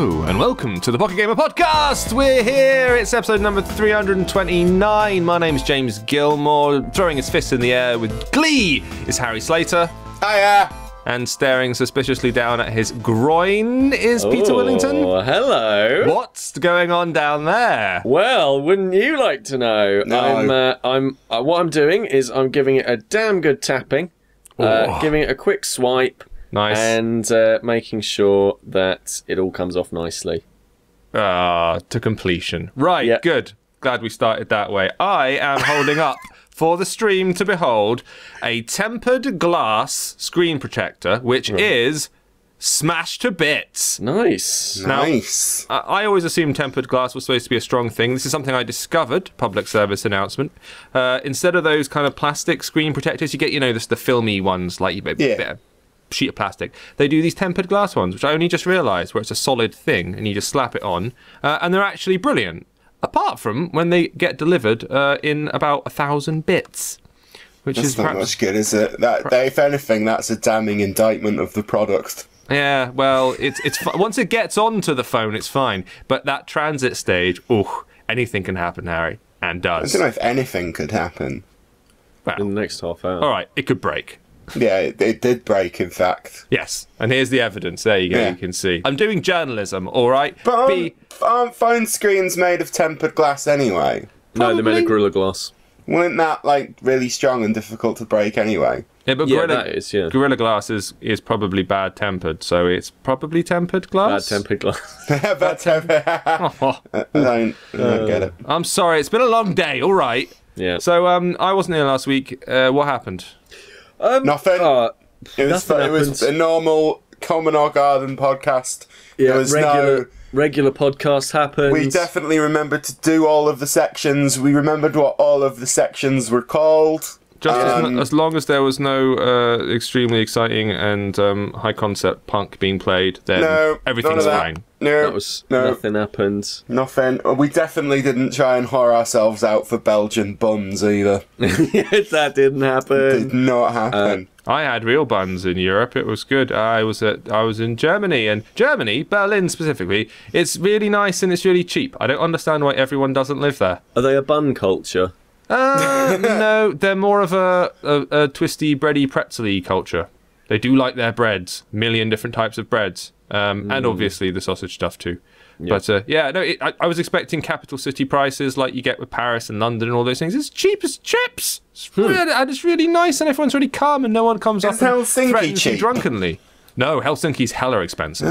Hello and welcome to the Pocket Gamer Podcast. We're here. It's episode number 329. My name's James Gilmore. Throwing his fist in the air with glee is Harry Slater. Hiya. And staring suspiciously down at his groin is Peter Willington. Oh, hello. What's going on down there? Well, wouldn't you like to know? No. What I'm doing is I'm giving it a damn good tapping, giving it a quick swipe. Nice. And making sure that it all comes off nicely. To completion. Right, Yep. Good. Glad we started that way. I am holding up for the stream to behold a tempered glass screen protector, which is smashed to bits. Nice. Nice. Now, I always assumed tempered glass was supposed to be a strong thing. This is something I discovered, public service announcement. Instead of those kind of plastic screen protectors, you get, the filmy ones, like a sheet of plastic. They do these tempered glass ones, which I only just realised, where it's a solid thing and you just slap it on, and they're actually brilliant. Apart from when they get delivered in about 1,000 bits, which That's is not much good, is it? If anything, that's a damning indictment of the product. Yeah, well, it's once it gets onto the phone, it's fine. But that transit stage, anything can happen, Harry, and I does. don't know if anything could happen. Well, In the next half hour. all right, it could break. Yeah, it did break, in fact. Yes, and here's the evidence. There you go. Yeah. You can see. I'm doing journalism, all right. But aren't phone screens made of tempered glass anyway? No, they're made Probably. of Gorilla Glass. Wasn't that, really strong and difficult to break anyway? Yeah, but Yeah, that is, yeah. Gorilla Glass is probably bad tempered, so it's probably tempered glass. Bad tempered glass. But I don't get it. I'm sorry, it's been a long day. All right. Yeah. So I wasn't here last week. What happened? Nothing. It was nothing a normal Common or Garden podcast. Yeah, There was regular podcast happened. We definitely remembered to do all of the sections. We remembered what all of the sections were called. Just as long as there was no extremely exciting and high concept punk being played, then No, everything's none of that. fine. No, Nothing happened. nothing. We definitely didn't try and whore ourselves out for Belgian buns either. That didn't happen. Did not happen. I had real buns in Europe. It was good. I was in Germany, and Germany, Berlin specifically. It's really nice and it's really cheap. I don't understand why everyone doesn't live there. Are they a bun culture? No, they're more of a twisty, bready, pretzely culture. They do like their breads, million different types of breads, and obviously the sausage stuff too. Yeah. But I was expecting capital city prices like you get with Paris and London and all those things. It's cheap as chips, and it's really nice, and everyone's really calm, and no one comes up and Helsinki threatens you cheap? drunkenly. No, Helsinki's hella expensive.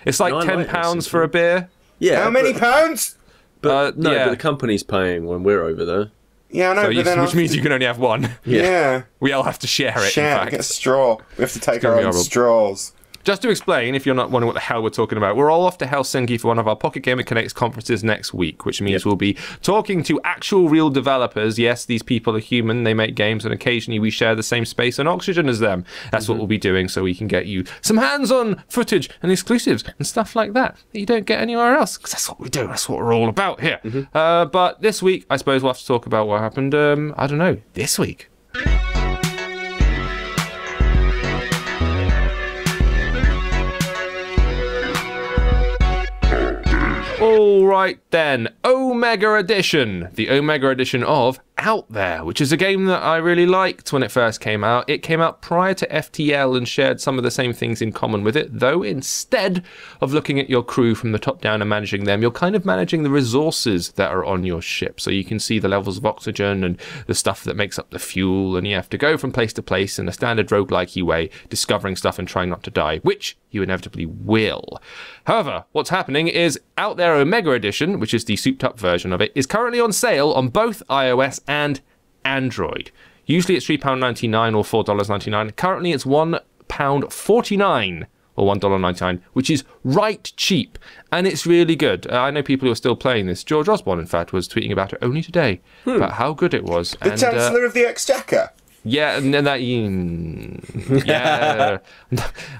It's like No, I like £10 Helsinki. for a beer. Yeah. How many pounds? But yeah. but the company's paying when we're over there. Yeah, I know, but then Which means you can only have one. Yeah. We all have to share it, in Share, fact. get a straw. We have to take gonna our be own horrible. straws. Just to explain, if you're not wondering what the hell we're talking about, we're all off to Helsinki for one of our Pocket Gamer Connects conferences next week, which means we'll be talking to actual real developers. Yes, these people are human, they make games, and occasionally we share the same space and oxygen as them. That's what we'll be doing, so we can get you some hands-on footage and exclusives and stuff like that you don't get anywhere else, because that's what we do, that's what we're all about here. But this week, I suppose we'll have to talk about what happened, I don't know, this week. All right then, Omega Edition, the Omega Edition of Out There, which is a game that I really liked when it first came out. It came out prior to FTL and shared some of the same things in common with it, though instead of looking at your crew from the top down and managing them, you're kind of managing the resources that are on your ship. So you can see the levels of oxygen and the stuff that makes up the fuel, and you have to go from place to place in a standard roguelike way, discovering stuff and trying not to die, which you inevitably will. However, what's happening is Out There Omega Edition, which is the souped-up version of it, is currently on sale on both iOS and Android. Usually it's £3.99 or $4.99. Currently it's £1.49 or $1.99, which is right cheap, and it's really good. I know people who are still playing this. George Osborne, in fact, was tweeting about it only today, about how good it was. The Chancellor of the Exchequer. Yeah, and then that... yeah,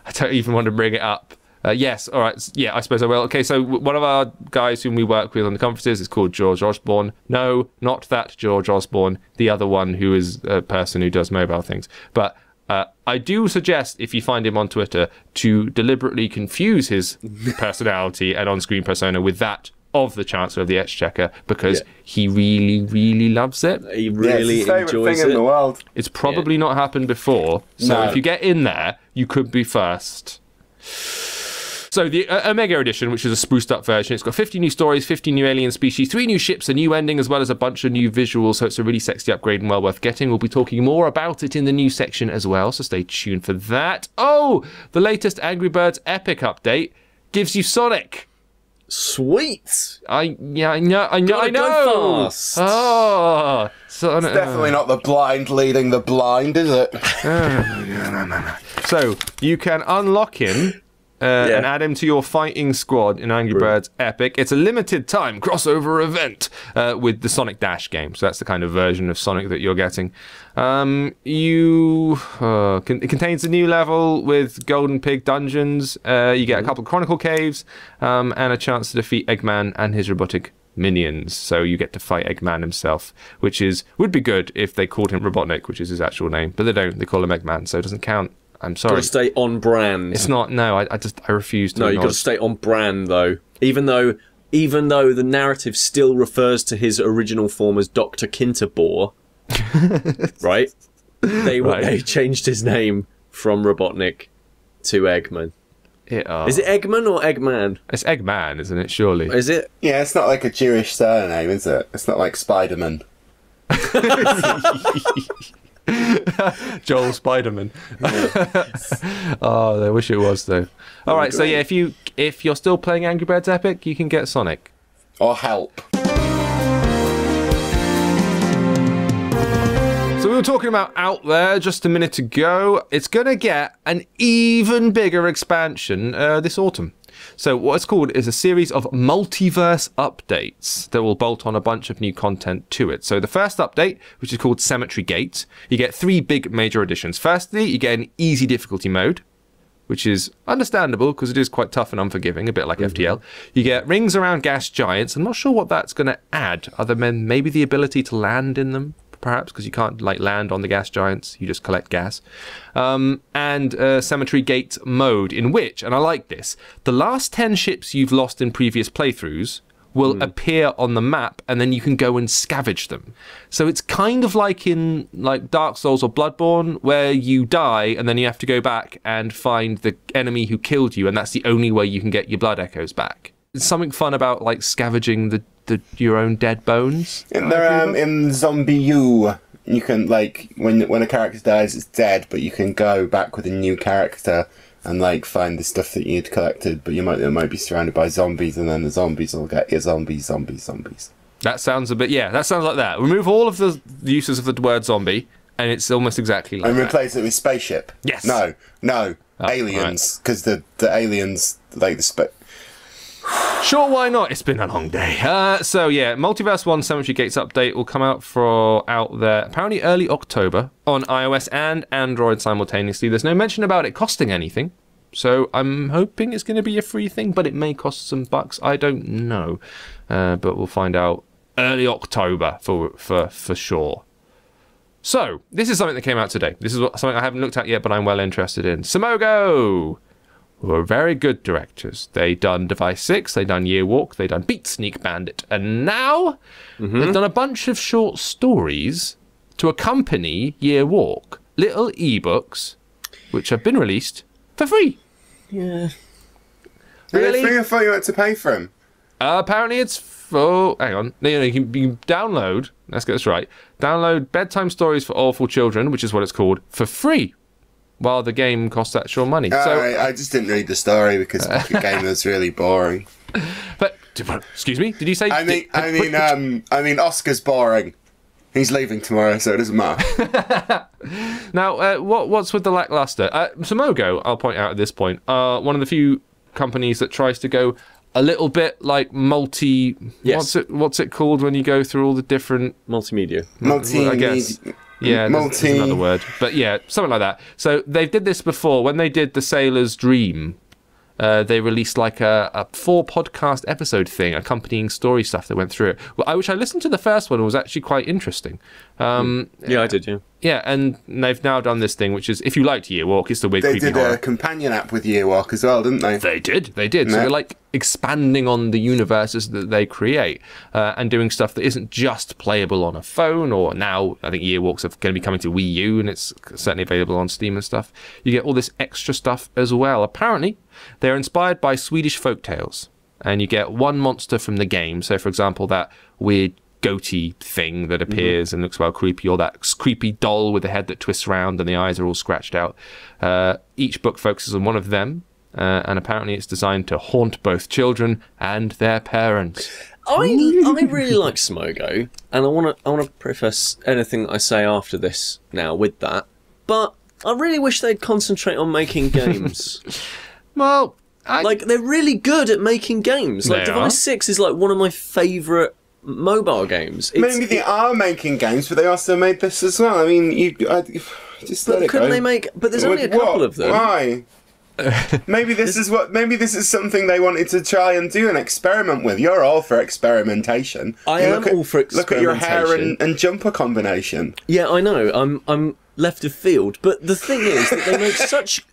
I don't even want to bring it up. Yes, all right. Yeah, I suppose I will. Okay, so one of our guys whom we work with on the conferences is called George Osborne. No, not that George Osborne. The other one who is a person who does mobile things. But I do suggest, if you find him on Twitter, to deliberately confuse his personality and on-screen persona with that of the Chancellor of the Exchequer, because he really, really loves it. He really it's his enjoys favourite thing it. in the world. It's probably not happened before, so No. if you get in there, you could be first. So the Omega Edition, which is a spruced up version, it's got 50 new stories, 50 new alien species, 3 new ships, a new ending, as well as a bunch of new visuals, so it's a really sexy upgrade and well worth getting. We'll be talking more about it in the news section as well, so stay tuned for that. Oh, the latest Angry Birds Epic update gives you Sonic. Sweet. I know. Go fast. Oh, Sonic. Definitely not the blind leading the blind, is it? So you can unlock him and add him to your fighting squad in Angry Birds Epic. It's a limited time crossover event with the Sonic Dash game. So that's the kind of version of Sonic that you're getting. It contains a new level with Golden Pig dungeons. You get a couple of Chronicle caves and a chance to defeat Eggman and his robotic minions. So you get to fight Eggman himself, which would be good if they called him Robotnik, which is his actual name. But they don't. They call him Eggman, so it doesn't count. I'm sorry. Got to stay on brand. It's not. No, I refuse to. No, you've got to stay on brand though. Even though the narrative still refers to his original form as Dr. Kinterbor, right? They changed his name from Robotnik to Eggman. Is it Eggman or Eggman? It's Eggman, isn't it? Surely. Is it? Yeah, it's not like a Jewish surname, is it? It's not like Spider-Man. Joel Spiderman. Oh, I wish it was though. All right, so yeah, if you're still playing Angry Birds Epic, you can get Sonic. Or Help. So we were talking about Out There just a minute ago. It's going to get an even bigger expansion this autumn. So what it's called is a series of multiverse updates that will bolt on a bunch of new content to it. So the first update, which is called Cemetery Gate, you get 3 big major additions. Firstly, you get an easy difficulty mode, which is understandable because it is quite tough and unforgiving, a bit like FTL. You get rings around gas giants. I'm not sure what that's going to add, other than maybe the ability to land in them, perhaps, because you can't land on the gas giants, you just collect gas. And Cemetery Gate mode, in which, and I like this, the last 10 ships you've lost in previous playthroughs will appear on the map, and then you can go and scavenge them. So it's kind of like in Dark Souls or Bloodborne, where you die and then you have to go back and find the enemy who killed you, and that's the only way you can get your blood echoes back. There's something fun about scavenging your own dead bones. In Zombie U, you can when a character dies, it's dead, but you can go back with a new character and find the stuff that you'd collected, but you might be surrounded by zombies, and then the zombies will get you. Zombies. That sounds that sounds like that. Remove all of the uses of the word zombie, and it's almost exactly like and that. replace it with spaceship. Yes. No, Oh, aliens, because the aliens Sure, why not? It's been a long day. So yeah, Multiverse 1 Cemetery Gates update will come out for Out There apparently early October on iOS and Android simultaneously. There's no mention about it costing anything, so I'm hoping it's going to be a free thing, but it may cost some bucks. I don't know, but we'll find out early October for sure. So this is something that came out today. This is something I haven't looked at yet, but I'm well interested in. Simogo were very good directors. They done Device 6, they done Year Walk, they done Beat Sneak Bandit, and now they've done a bunch of short stories to accompany Year Walk. Little ebooks, which have been released for free. Yeah. Really? Free, I thought you had to pay for them. Apparently it's for... Hang on. You can download... Let's get this right. Download Bedtime Stories for Awful Children, which is what it's called, for free, while the game costs actual money. I just didn't read the story because the game was really boring. But excuse me, did you say? I mean, Oscar's boring. He's leaving tomorrow, so it doesn't matter. Now, what's with the lackluster? Simogo, I'll point out at this point, one of the few companies that tries to go a little bit like multi. Yes. What's it called when you go through all the different multimedia? I guess. Yeah, there's another word. But yeah, something like that. So they did this before when they did The Sailor's Dream. they released like a 4-podcast episode thing, accompanying story stuff that went through it. Which I listened to the first one, it was actually quite interesting. Yeah, I did, yeah. Yeah, and they've now done this thing, which is, if you liked Yearwalk, it's the weird, creepy horror. They did a companion app with Yearwalk as well, didn't they? They did. So Yeah. they're like expanding on the universes that they create and doing stuff that isn't just playable on a phone, or now I think Yearwalks are going to be coming to Wii U, and it's certainly available on Steam and stuff. You get all this extra stuff as well. Apparently, they're inspired by Swedish folktales, and you get one monster from the game. So, for example, that weird goatee thing that appears and looks well creepy, or that creepy doll with the head that twists around and the eyes are all scratched out. Each book focuses on one of them, and apparently it's designed to haunt both children and their parents. I really like Simogo, and I want to preface anything that I say after this now with that, but I really wish they'd concentrate on making games. Well, like, they're really good at making games. Like, Device 6 is like one of my favourite mobile games. Maybe they are making games, but they also made this as well. I mean, just let it go. Couldn't they make? But there's only a couple of them. Why? Maybe this is something they wanted to try and do an experiment with. You're all for experimentation. I am all for experimentation. Look at your hair and jumper combination. Yeah, I know. I'm left of field, but the thing is that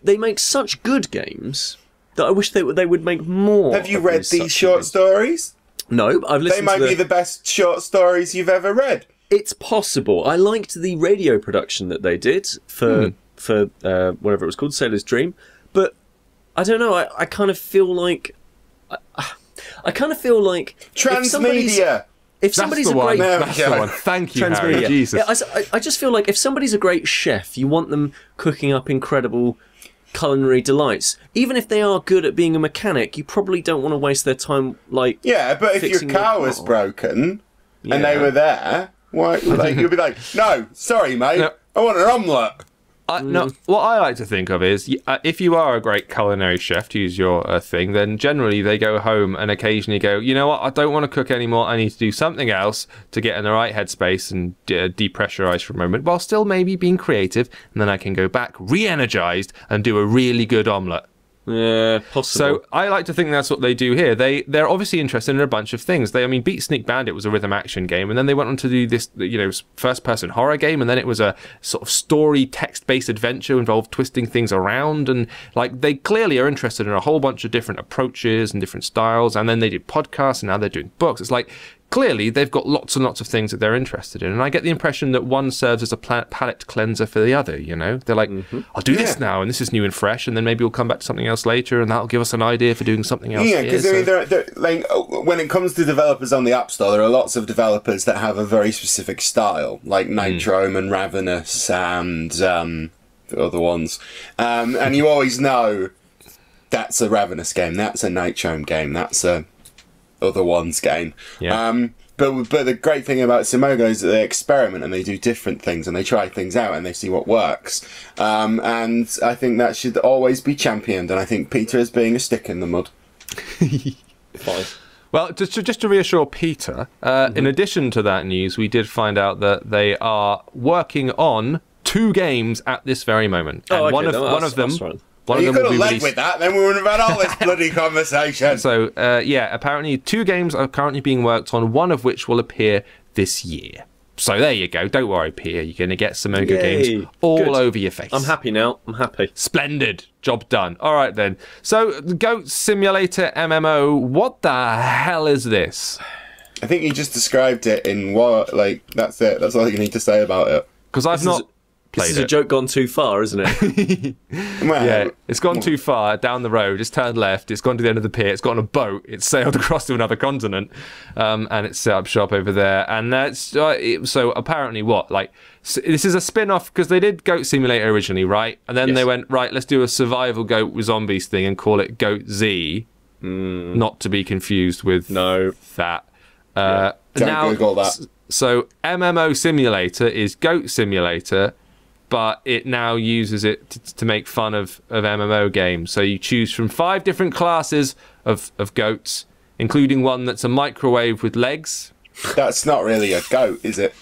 they make such good games that I wish they would make more. Have you read these short stories? No, I've listened. They might be the best short stories you've ever read. It's possible. I liked the radio production that they did for whatever it was called, Sailor's Dream. But I don't know. I kind of feel like Transmedia. If somebody's a great That's the one. Thank you, Harry. Jesus. Yeah, I just feel like if somebody's a great chef, you want them cooking up incredible culinary delights. Even if they are good at being a mechanic, you probably don't want to waste their time like. Yeah, but if your car was broken and they were there, why? Like, you'd be like, no, sorry, mate, No. I want an omelette. No, what I like to think of is, if you are a great culinary chef, to use your thing, then generally they go home and occasionally go, you know what, I don't want to cook anymore, I need to do something else to get in the right headspace and depressurize for a moment, while still maybe being creative, and then I can go back re-energized and do a really good omelette. Yeah, possible. So I like to think that's what they do here. They're obviously interested in a bunch of things. Beat Sneak Bandit was a rhythm action game, and then they went on to do this, first person horror game, and then it was a sort of story text based adventure involved twisting things around, and like they clearly are interested in a whole bunch of different approaches and different styles. And then they did podcasts, and now they're doing books. It's like, clearly they've got lots and lots of things that they're interested in, and I get the impression that one serves as a palate cleanser for the other. They're like, I'll do this now, and this is new and fresh, and then maybe we'll come back to something else later, and that'll give us an idea for doing something else. Yeah, because like, when it comes to developers on the App Store, there are lots of developers that have a very specific style, like Nitrome and Ravenous and the other ones, and you always know that's a Ravenous game, that's a Nitrome game, that's a other one's game. Yeah. But the great thing about Simogo is that they experiment and they do different things and they try things out and they see what works. And I think that should always be championed. And I think Peter is being a stick in the mud. Fine. Well, just to reassure Peter, in addition to that news, we did find out that they are working on 2 games at this very moment. Oh, and okay, one of them. right. You could have led with that, then we wouldn't have had all this bloody conversation. So, apparently 2 games are currently being worked on, one of which will appear this year. So there you go. Don't worry, Peter. You're going to get Simogo games all over your face. I'm happy now. I'm happy. Splendid. Job done. All right, then. So, Goat Simulator MMO, what the hell is this? I think you just described it in what, like, that's it. That's all you need to say about it. Because I've not... This is a joke gone too far, isn't it? Well, yeah, it's gone too far down the road. It's turned left. It's gone to the end of the pier. It's got on a boat. It's sailed across to another continent, and it's set up shop over there. And that's so apparently what this is a spin-off because they did Goat Simulator originally, right? And then they went right. Let's do a survival goat with zombies thing and call it Goat Z, not to be confused with that. Don't Google that. So MMO Simulator is Goat Simulator, but it now uses it to make fun of MMO games. So you choose from 5 different classes of goats, including one that's a microwave with legs. That's not really a goat, is it?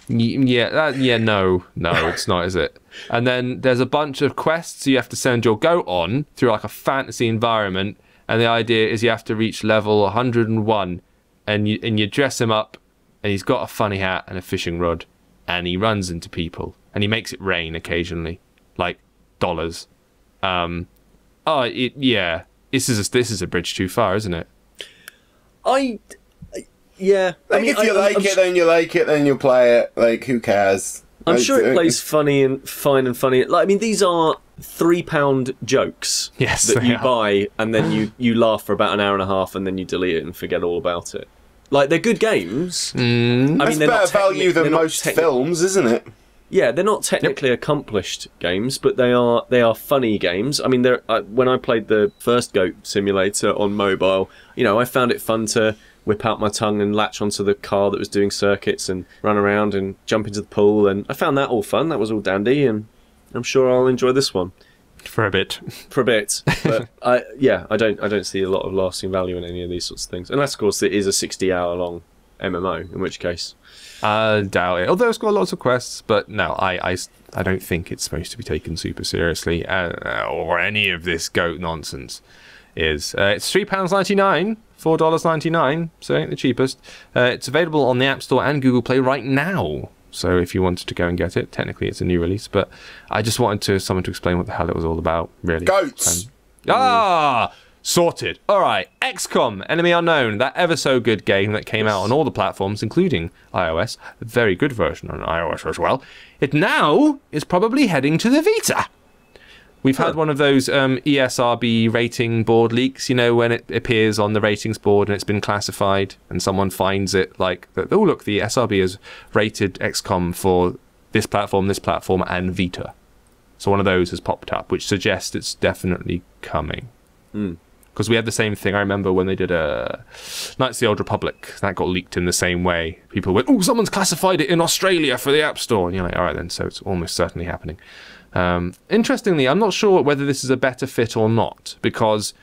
No, it's not, is it? And then there's a bunch of quests you have to send your goat on through like a fantasy environment, and the idea is you have to reach level 101, and you dress him up, and he's got a funny hat and a fishing rod, and he runs into people, and he makes it rain occasionally, like dollars. This is a bridge too far, isn't it? Yeah. If you like it, then you like it, then you'll play it. Like, who cares? I'm sure it plays funny. Like, I mean, these are £3 jokes that you buy, and then you laugh for about an hour and a half, and then you delete it and forget all about it. Like, they're good games. I mean, that's better value than most films, isn't it? Yeah, they're not technically accomplished games, but they are funny games. I mean, when I played the first Goat Simulator on mobile, I found it fun to whip out my tongue and latch onto the car that was doing circuits and run around and jump into the pool, and I found that all fun. That was all dandy, and I'm sure I'll enjoy this one for a bit. But I don't see a lot of lasting value in any of these sorts of things, unless of course it is a 60-hour long MMO, in which case I doubt it. Although it's got lots of quests, but no, I don't think it's supposed to be taken super seriously, or any of this goat nonsense is. It's £3.99, $4.99, so it ain't the cheapest. It's available on the App Store and Google Play right now. So if you wanted to go and get it, technically it's a new release, but I just wanted someone to explain what the hell it was all about, really. Goats! Sorted. All right, XCOM, Enemy Unknown, that ever so good game that came out on all the platforms, including iOS, a very good version on iOS as well. It now is probably heading to the Vita. We've had one of those ESRB rating board leaks, when it appears on the ratings board and it's been classified and someone finds it like, oh, look, the SRB has rated XCOM for this platform, and Vita. So one of those has popped up, which suggests it's definitely coming. Because we had the same thing. I remember when they did Knights of the Old Republic, that got leaked in the same way. People went, oh, someone's classified it in Australia for the App Store. And you're like, all right then, so it's almost certainly happening. Interestingly, I'm not sure whether this is a better fit or not, because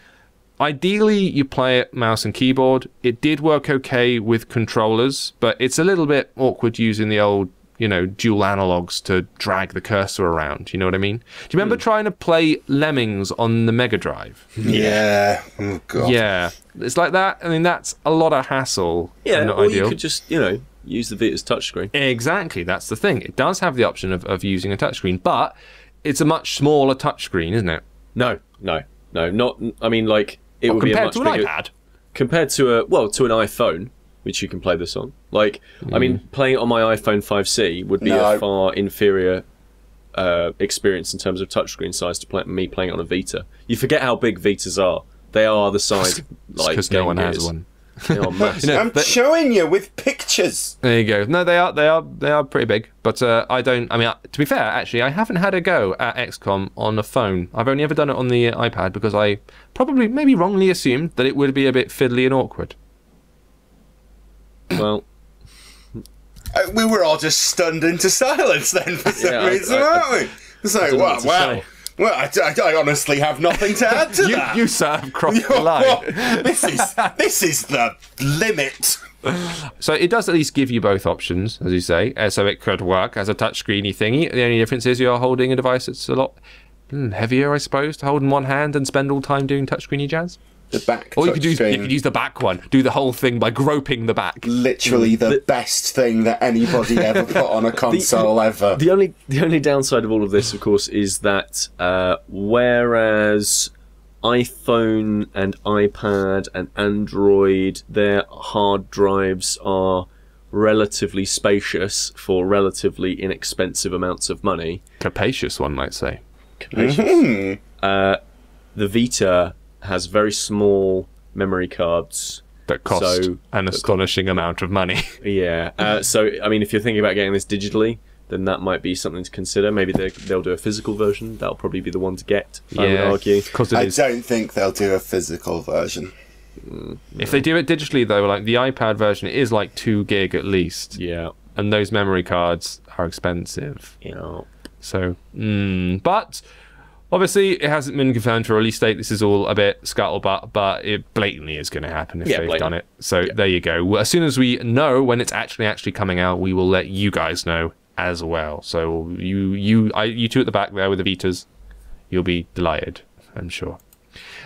ideally you play it mouse and keyboard. It did work okay with controllers, but it's a little bit awkward using the old, dual analogs to drag the cursor around. You know what I mean? Do you remember trying to play Lemmings on the Mega Drive? Yeah. Oh, God. Yeah. It's like that. I mean, that's a lot of hassle. Yeah, not or ideal. You could just, use the Vita's touchscreen. Exactly. That's the thing. It does have the option of using a touchscreen, but it's a much smaller touchscreen, isn't it? No. Not. I mean, like it would be a much compared to bigger, an iPad. Compared to an iPhone, which you can play this on. Like, I mean, playing it on my iPhone 5C would be a far inferior experience in terms of touchscreen size to me playing it on a Vita. You forget how big Vitas are. They are the size like because no one has one. They are massive. I'm showing you with pictures. There you go. No, they are pretty big. But I mean, to be fair, actually, I haven't had a go at XCOM on a phone. I've only ever done it on the iPad because I maybe wrongly assumed that it would be a bit fiddly and awkward. Well, we were all just stunned into silence then for some reason, weren't we? It's like, wow. Well, I honestly have nothing to add to that. You sir have crossed the line. This is the limit. So it does at least give you both options, as you say. So it could work as a touchscreeny thingy. The only difference is you're holding a device that's a lot heavier, I suppose, to hold in one hand and spend all time doing touchscreeny jazz. The back. Or you could use the back one. Do the whole thing by groping the back. Literally the best thing that anybody ever put on a console ever. The only downside of all of this, of course, is that whereas iPhone and iPad and Android, their hard drives are relatively spacious for relatively inexpensive amounts of money. Capacious, one might say. Capacious. The Vita has very small memory cards that cost an astonishing amount of money. Yeah. So, I mean, if you're thinking about getting this digitally, then that might be something to consider. Maybe they'll do a physical version. That'll probably be the one to get, I would argue. I don't think they'll do a physical version. If they do it digitally, though, like the iPad version is like 2 gig at least. Yeah. And those memory cards are expensive. Yeah. So, but Obviously, it hasn't been confirmed for release date. This is all a bit scuttlebutt, but it blatantly is going to happen if they've done it. So there you go. Well, as soon as we know when it's actually coming out, we will let you guys know as well. So you two at the back there with the Vitas, you'll be delighted, I'm sure.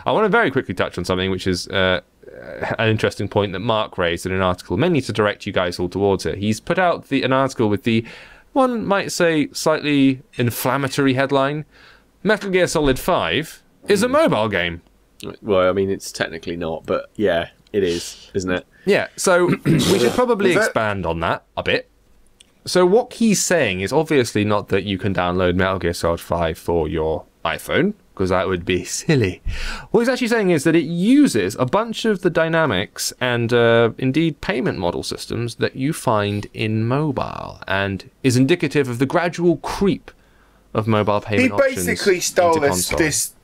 I want to very quickly touch on something which is an interesting point that Mark raised in an article, mainly to direct you guys all towards it. He's put out an article with the, one might say, slightly inflammatory headline: Metal Gear Solid 5 is a mobile game. Well, I mean, it's technically not, but yeah, it is, isn't it? Yeah, so we should probably expand on that a bit. So what he's saying is obviously not that you can download Metal Gear Solid 5 for your iPhone, because that would be silly. What he's actually saying is that it uses a bunch of the dynamics and indeed payment model systems that you find in mobile, and is indicative of the gradual creep of mobile payment options. He basically stole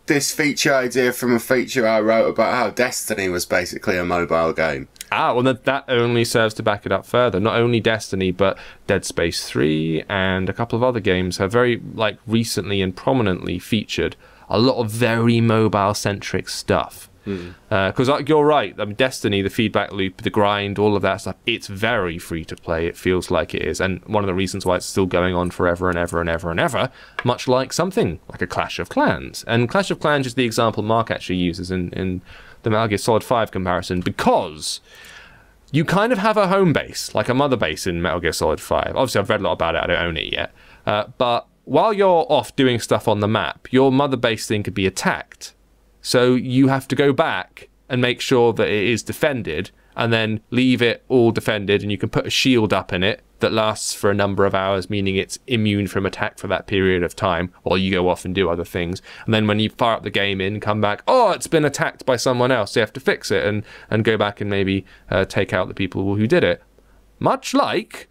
this feature idea from a feature I wrote about how Destiny was basically a mobile game. Ah, well, that only serves to back it up further. Not only Destiny, but Dead Space 3 and a couple of other games have very, recently and prominently featured a lot of very mobile-centric stuff. Because you're right, I mean, Destiny, the feedback loop, the grind, all of that stuff, it's very free to play. It feels like it is, and one of the reasons why it's still going on forever and ever and ever and ever, much like something like a Clash of Clans. And Clash of Clans is the example Mark actually uses in the Metal Gear Solid 5 comparison, because you kind of have a home base, like a mother base in Metal Gear Solid 5. Obviously, I've read a lot about it, I don't own it yet, but while you're off doing stuff on the map, your mother base thing could be attacked. So you have to go back and make sure that it is defended, and then leave it all defended, and you can put a shield up in it that lasts for a number of hours, meaning it's immune from attack for that period of time, while you go off and do other things. And then when you fire up the game in, come back, oh, it's been attacked by someone else, so you have to fix it and go back and maybe take out the people who did it. Much like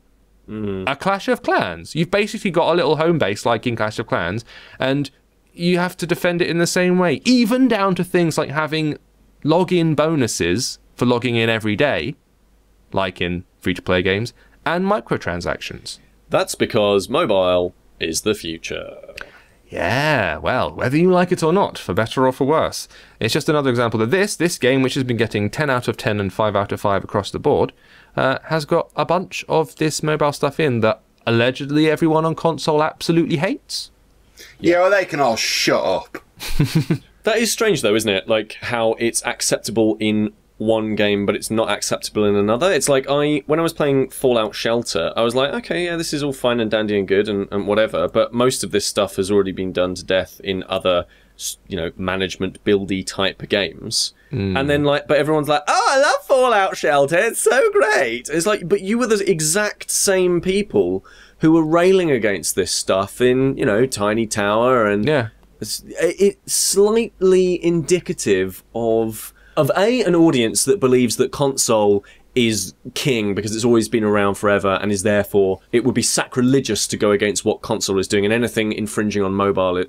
a Clash of Clans. You've basically got a little home base like in Clash of Clans, and you have to defend it in the same way, even down to things like having login bonuses for logging in every day, like in free-to-play games, and microtransactions. That's because mobile is the future. Yeah, well, whether you like it or not, for better or for worse. It's just another example of this game, which has been getting 10 out of 10 and 5 out of 5 across the board, has got a bunch of this mobile stuff in that allegedly everyone on console absolutely hates. Yeah, well, they can all shut up. That is strange, though, isn't it? Like, how it's acceptable in one game, but it's not acceptable in another. It's like, when I was playing Fallout Shelter, I was like, okay, yeah, this is all fine and dandy and good and whatever, but most of this stuff has already been done to death in other, management buildy type games. And then, but everyone's like, oh, I love Fallout Shelter, it's so great. It's like, but you were the exact same people who were railing against this stuff in, Tiny Tower, and it's slightly indicative of an audience that believes that console is king because it's always been around forever, and is therefore it would be sacrilegious to go against what console is doing, and anything infringing on mobile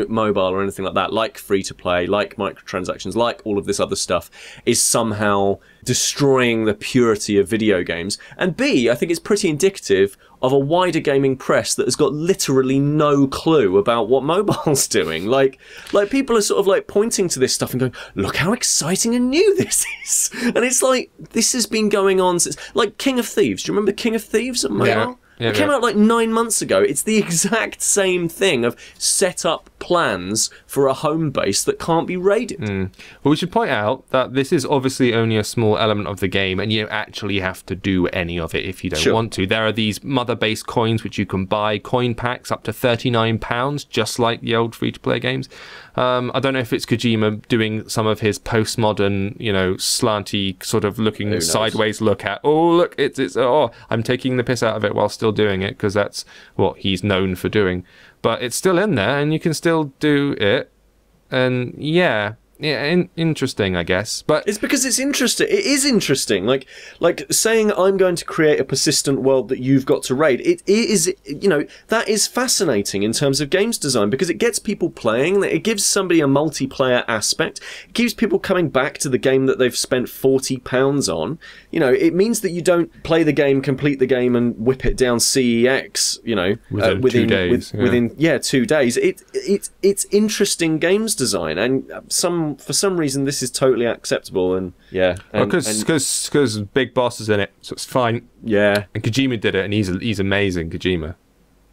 mobile or anything like that, like free to play, like microtransactions, like all of this other stuff, is somehow destroying the purity of video games. And B, I think it's pretty indicative of a wider gaming press that has got literally no clue about what mobile's doing. Like people are sort of like pointing to this stuff and going, look how exciting and new this is. And it's like, this has been going on since, like, King of Thieves. Do you remember King of Thieves on mobile? Yeah, it came out like 9 months ago. It's the exact same thing of set up plans for a home base that can't be raided. Well, we should point out that this is obviously only a small element of the game, and you don't actually have to do any of it if you don't want to. There are these mother base coins which you can buy, coin packs up to £39, just like the old free-to-play games. I don't know if it's Kojima doing some of his postmodern, slanty sort of looking sideways look at, oh, look, I'm taking the piss out of it while still doing it, because that's what he's known for doing. But it's still in there, and you can still do it. And yeah, yeah, interesting, I guess. But it's because it's interesting. It is interesting. Like saying I'm going to create a persistent world that you've got to raid. It is, you know, that is fascinating in terms of games design because it gets people playing. It gives somebody a multiplayer aspect. It keeps people coming back to the game that they've spent £40 on. You know, it means that you don't play the game, complete the game, and whip it down CEX. You know, within 2 days. Within 2 days. It's interesting games design, and for some reason this is totally acceptable. And because Big Boss is in it, so it's fine. Yeah, and Kojima did it, and he's amazing. Kojima.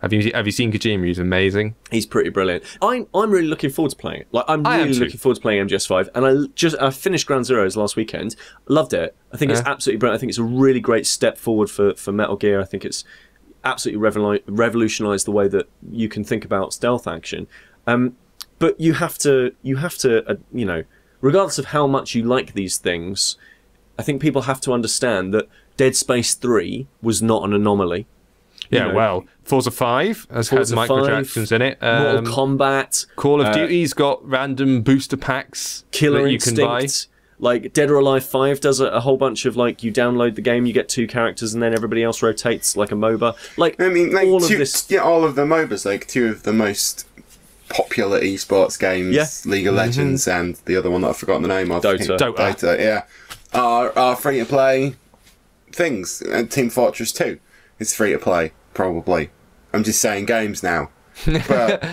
Have you seen Kojima? He's amazing. He's pretty brilliant. I'm really looking forward to playing it. Like I'm really looking forward to playing MGS5, and I finished Ground Zeroes last weekend. Loved it. I think it's absolutely brilliant. I think it's a really great step forward for Metal Gear. I think it's absolutely revolutionised the way that you can think about stealth action. But you have to, you know, regardless of how much you like these things, I think people have to understand that Dead Space 3 was not an anomaly. Yeah, well, Forza 5 has had microtransactions in it. Mortal Kombat. Call of Duty's got random booster packs Killer that you Instinct, can buy. Like Dead or Alive 5 does a whole bunch of, like, you download the game, you get 2 characters, and then everybody else rotates like a MOBA. Like, I mean, like all of this. Yeah, all of the MOBAs, like 2 of the most popular esports games, League of Legends, and the other one that I've forgotten the name of, Dota, yeah, are free to play things. And Team Fortress 2 is free to play, probably. I'm just saying games now, but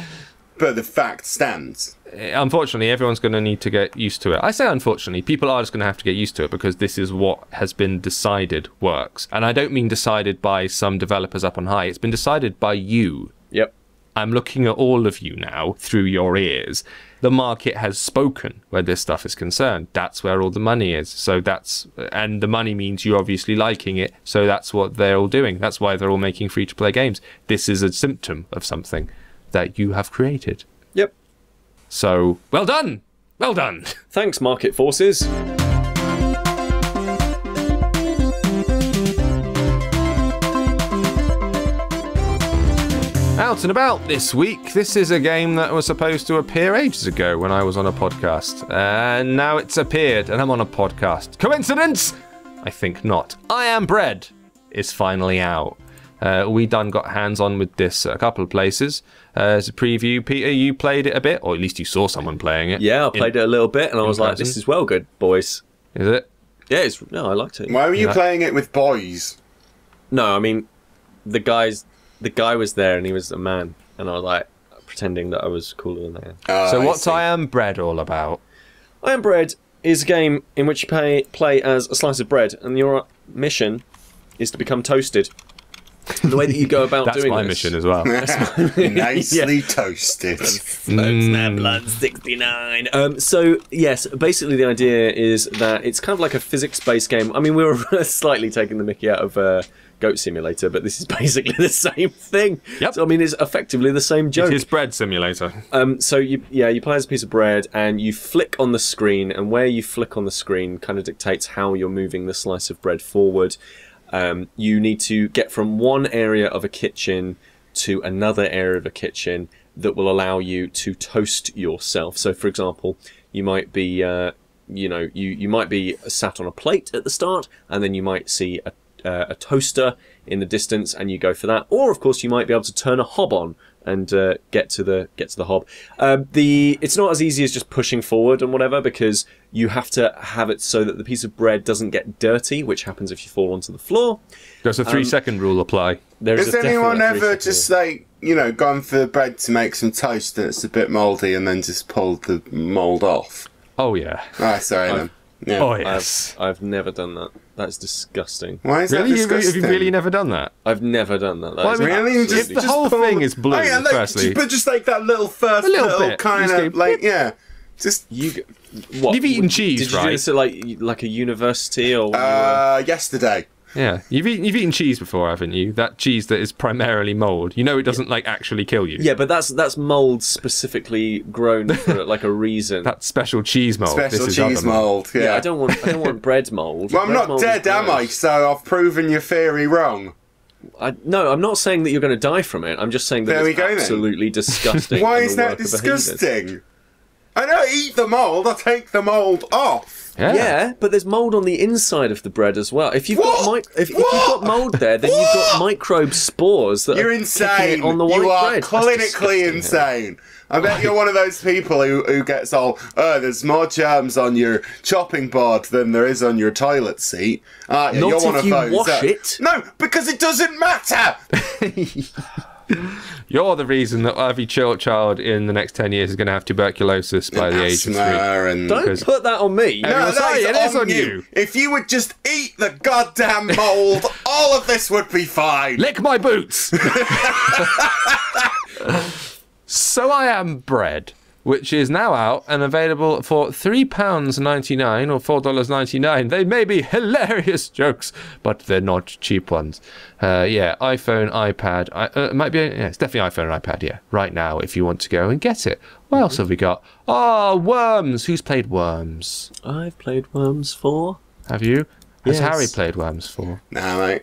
the fact stands. Unfortunately, everyone's going to need to get used to it. I say unfortunately, people are just going to have to get used to it because this is what has been decided works. And I don't mean decided by some developers up on high. It's been decided by you. Yep. I'm looking at all of you now through your ears. The market has spoken where this stuff is concerned. That's where all the money is. And the money means you obviously liking it. So that's what they're all doing. That's why they're all making free-to-play games. This is a symptom of something that you have created. Yep. So, well done! Well done! Thanks, market forces. Out and about this week, this is a game that was supposed to appear ages ago when I was on a podcast. And now it's appeared and I'm on a podcast. Coincidence? I think not. I Am Bread is finally out. We got hands-on with this a couple of places. As a preview, Peter, you played it a bit, or at least you saw someone playing it. Yeah, I played it a little bit and I was like, this is well good, boys. Is it? Yeah, I liked it. Why were you playing it with boys? No, I mean, the guy was there and he was a man, and I was like pretending that I was cooler than I am. So what's I Am Bread all about? I Am Bread is a game in which you play as a slice of bread, and your mission is to become toasted. And the way that you go about doing this... That's my mission as well. Nicely toasted. Blood 69. So, yes, basically the idea is that it's kind of like a physics-based game. I mean, we were slightly taking the mickey out of Goat Simulator, but this is basically the same thing. Yep. So, I mean, it's effectively the same joke. It is Bread Simulator. So, you play as a piece of bread, and you flick on the screen, and where you flick on the screen kind of dictates how you're moving the slice of bread forward. You need to get from one area of a kitchen to another area of a kitchen that will allow you to toast yourself. So, for example, you might be, you might be sat on a plate at the start, and then you might see a toaster in the distance, and you go for that. Or, of course, you might be able to turn a hob on and get to the hob. It's not as easy as just pushing forward and whatever, because you have to have it so that the piece of bread doesn't get dirty, which happens if you fall onto the floor. Does a 3-second rule apply? Has anyone ever just gone for the bread to make some toast and it's a bit mouldy and then just pulled the mould off? Oh yeah. Oh, sorry then. Yeah. Oh yes. I've never done that. That's disgusting. Why is really? that disgusting? Have you really never done that? I've never done that. Really? If the whole thing is blue, firstly. But just like that little first little kind of, like, yeah. Just... What? You've eaten cheese, Did you right? do this at like a university or? Yesterday. Yeah, you've eaten cheese before, haven't you? That cheese that is primarily mould. You know it doesn't like actually kill you. Yeah, but that's mould specifically grown for like a reason. That special cheese mould. Special cheese mould. Yeah. I don't want bread mould. Well, I'm not dead, am I? So I've proven your theory wrong. No, I'm not saying that you're going to die from it. I'm just saying that it's absolutely disgusting. Why is that disgusting? I don't eat the mould, I take the mould off. Yeah, but there's mould on the inside of the bread as well. If you've got if you've got mould there, then you've got microbe spores that You're are insane. on the white You are bread. clinically insane. I bet you're one of those people who gets all, there's more germs on your chopping board than there is on your toilet seat. Not you're one if of you those. wash it. No, because it doesn't matter. You're the reason that every child in the next 10 years is going to have tuberculosis by the age of 3. And Don't put that on me. No, it is on you. If you would just eat the goddamn mould, all of this would be fine. Lick my boots! So I Am Bread, which is now out and available for £3.99 or $4.99. They may be hilarious jokes, but they're not cheap ones. iPhone, iPad. It might be. Yeah, it's definitely iPhone and iPad. Yeah, right now if you want to go and get it. What else have we got? Worms. Who's played Worms? I've played Worms 4. Have you? Has Yes. Harry played Worms 4? Nah, mate.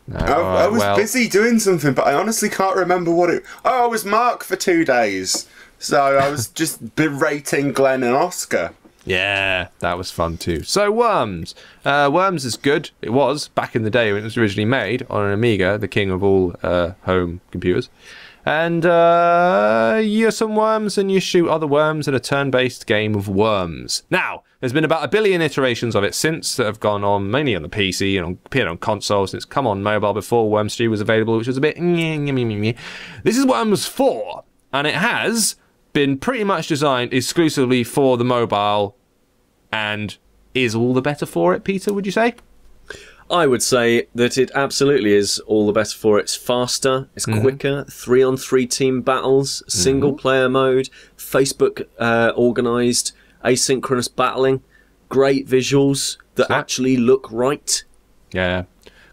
No. I was busy doing something, but I honestly can't remember what it. Oh, I was Mark for 2 days, so I was just berating Glenn and Oscar. Yeah, that was fun too. So Worms. Worms is good. It was back in the day when it was originally made on an Amiga, the king of all home computers. And you're some worms and you shoot other worms in a turn-based game of worms. Now, there's been about 1 billion iterations of it since that have gone on, mainly on the PC and appeared on consoles, and it's come on mobile before Worms 3 was available, which was a bit... This is Worms 4, and it has been pretty much designed exclusively for the mobile, and is all the better for it, Peter, would you say? I would say that it absolutely is all the better for it. It's faster, it's quicker, 3-on-3 team battles, single player mode, Facebook organised, asynchronous battling, great visuals that actually look right. Yeah,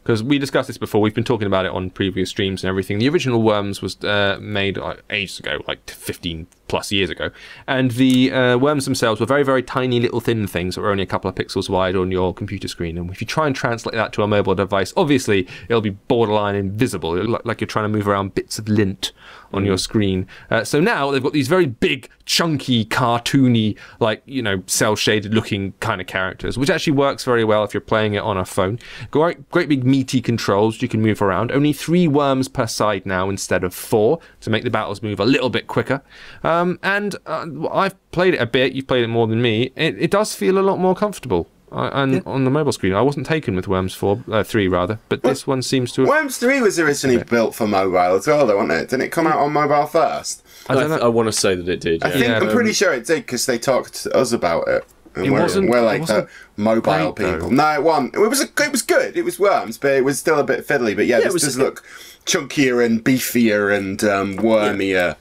because we discussed this before. We've been talking about it on previous streams and everything. The original Worms was made ages ago, like 15 plus years ago, and the worms themselves were very, very tiny little thin things that were only a couple of pixels wide on your computer screen. And if you try and translate that to a mobile device, obviously it'll be borderline invisible. It'll look like you're trying to move around bits of lint on your screen. So now they've got these very big, chunky, cartoony, like, you know, cel-shaded looking kind of characters, which actually works very well if you're playing it on a phone. Great big meaty controls you can move around. Only 3 worms per side now instead of 4 to make the battles move a little bit quicker. I've played it a bit. You've played it more than me. It does feel a lot more comfortable. On the mobile screen. I wasn't taken with Worms 3 rather, but this one seems to have... Worms 3 was originally built for mobile as well, though, wasn't it? Didn't it come out on mobile first? I want to say that it did. Yeah. I'm pretty sure it did, because they talked to us about it. And we're like the mobile great, people. though. No, it wasn't. It was good. It was Worms, but it was still a bit fiddly. But this does look chunkier and beefier and wormier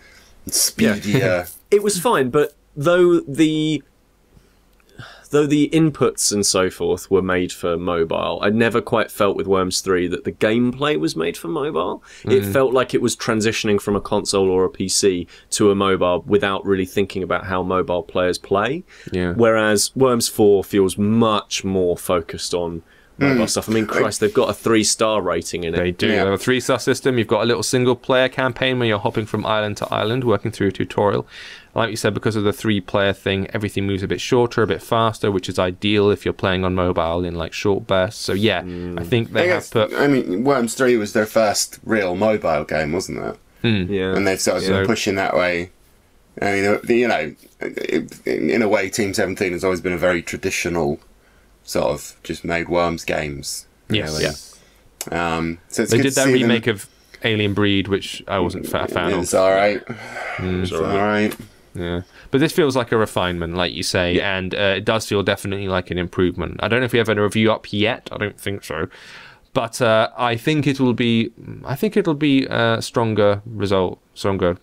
and speedier. It was fine, but though the inputs and so forth were made for mobile, I never quite felt with Worms 3 that the gameplay was made for mobile. It felt like it was transitioning from a console or a PC to a mobile without really thinking about how mobile players play. Yeah. Whereas Worms 4 feels much more focused on mobile stuff. I mean, Christ, they've got a 3-star rating in it. They do. Yeah. They have a 3-star system. You've got a little single-player campaign where you're hopping from island to island, working through a tutorial. Like you said, because of the 3-player thing, everything moves a bit shorter, a bit faster, which is ideal if you're playing on mobile in like short bursts. So yeah, I think they have put... I mean, Worms 3 was their first real mobile game, wasn't it? Yeah. And they've sort of been pushing that way. I mean, you know, in a way, Team 17 has always been a very traditional sort of just made Worms games. Yes. Really. Yeah. So it's They good did to that see remake of Alien Breed, which I wasn't a fan of. It's alright. It's alright. Yeah, but this feels like a refinement, like you say, and it does feel definitely like an improvement. I don't know if we have a review up yet. I don't think so, but I think it'll be a stronger